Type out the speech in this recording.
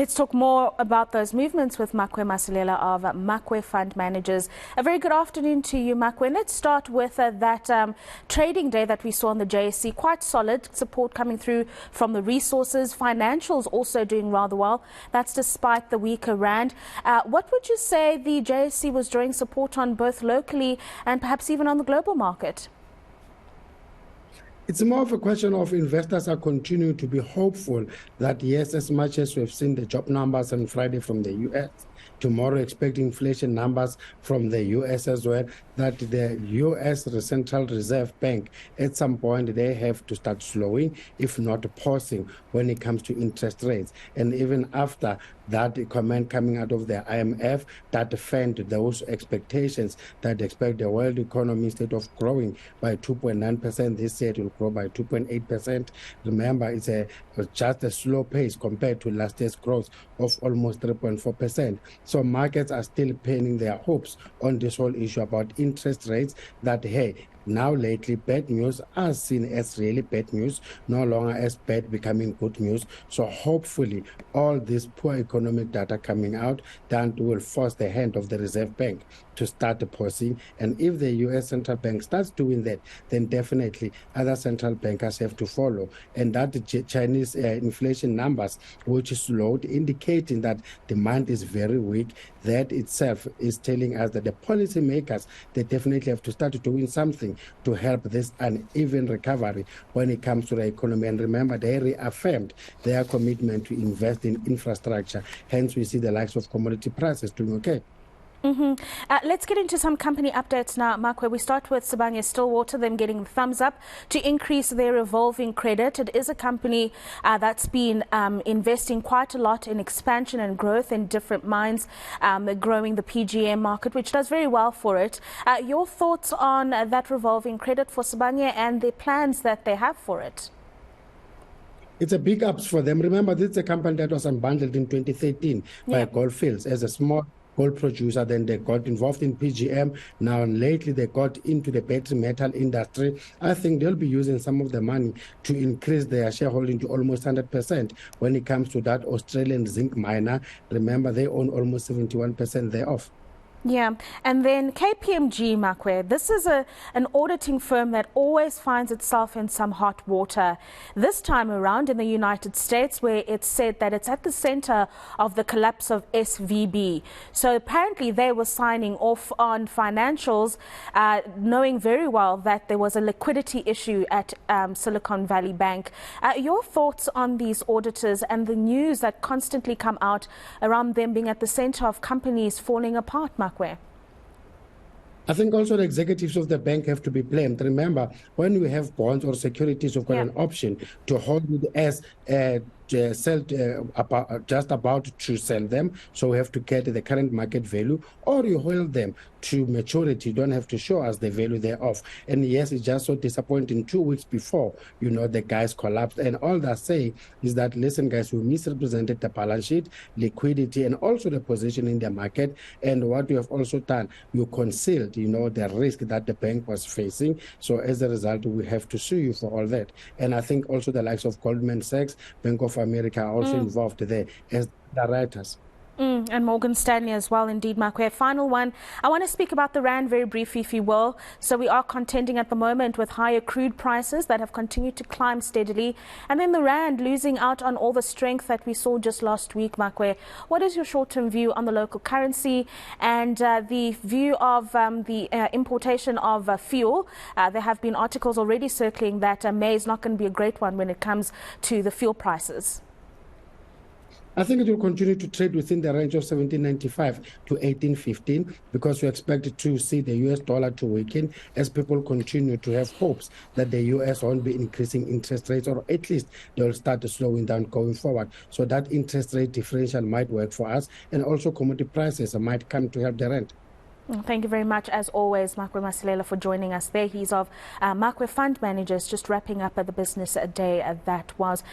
Let's talk more about those movements with Makwe Masilela of Makwe Fund Managers. A very good afternoon to you, Makwe. And let's start with that trading day that we saw on the JSE. Quite solid support coming through from the resources. Financials also doing rather well. That's despite the weaker rand. What would you say the JSE was drawing support on both locally and perhaps even on the global market? It's more of a question of investors are continuing to be hopeful that, yes, as much as we've seen the job numbers on Friday from the U.S., tomorrow expect inflation numbers from the U.S. as well, that the U.S. Central Reserve Bank, at some point, they have to start slowing, if not pausing, when it comes to interest rates. And even after that comment coming out of the IMF that fanned those expectations, that expect the world economy, instead of growing by 2.9% this year, it will grow by 2.8%. Remember, it's just a slow pace compared to last year's growth of almost 3.4%. So markets are still pinning their hopes on this whole issue about interest rates, that, hey, now lately bad news are seen as really bad news, no longer as bad becoming good news. So hopefully all this poor economic data coming out then will force the hand of the Reserve Bank to start pausing. And if the U.S. Central Bank starts doing that, then definitely other central bankers have to follow. And that the Chinese inflation numbers, which is slowed, indicating that demand is very weak, that itself is telling us that the policymakers, they definitely have to start doing something to help this uneven recovery when it comes to the economy. And remember, they reaffirmed their commitment to invest in infrastructure. Hence, we see the likes of commodity prices doing okay. Let's get into some company updates now, Makwe. We start with Sibanye-Stillwater, them getting thumbs up to increase their revolving credit. It is a company that's been investing quite a lot in expansion and growth in different mines, growing the PGM market, which does very well for it. Your thoughts on that revolving credit for Sibanye and the plans that they have for it? It's a big ups for them. Remember, this is a company that was unbundled in 2013 by Gold Fields as a small gold producer. Then they got involved in PGM. Now lately they got into the battery metal industry. I think they'll be using some of the money to increase their shareholding to almost 100% when it comes to that Australian zinc miner. Remember, they own almost 71% thereof. Yeah, and then KPMG, Makwe, this is an auditing firm that always finds itself in some hot water. This time around in the United States, where it's said that it's at the center of the collapse of SVB. So apparently they were signing off on financials, knowing very well that there was a liquidity issue at Silicon Valley Bank. Your thoughts on these auditors and the news that constantly come out around them being at the center of companies falling apart, Makwe? I think also the executives of the bank have to be blamed. Remember, when we have bonds or securities, we've got an option to hold it as just about to sell them, so we have to get the current market value, or you hold them to maturity. You don't have to show us the value thereof. And yes, it's just so disappointing 2 weeks before, the guys collapsed. And all they're saying is that, listen, guys, we misrepresented the balance sheet, liquidity, and also the position in the market. And what you have also done, you concealed, the risk that the bank was facing. So as a result, we have to sue you for all that. And I think also the likes of Goldman Sachs, Bank of America are also involved there as directors. And Morgan Stanley as well, indeed, Makwe. Final one. I want to speak about the rand very briefly, if you will. So we are contending at the moment with higher crude prices that have continued to climb steadily. And then the rand losing out on all the strength that we saw just last week, Makwe. What is your short-term view on the local currency and the view of the importation of fuel? There have been articles already circling that May is not going to be a great one when it comes to the fuel prices. I think it will continue to trade within the range of 17.95 to 18.15 because we expect to see the US dollar to weaken as people continue to have hopes that the US won't be increasing interest rates, or at least they'll start slowing down going forward. So that interest rate differential might work for us, and also commodity prices might come to help the rand. Thank you very much, as always, Makwe Masilela, for joining us there. He's of Makwe Fund Managers, just wrapping up the business day that was.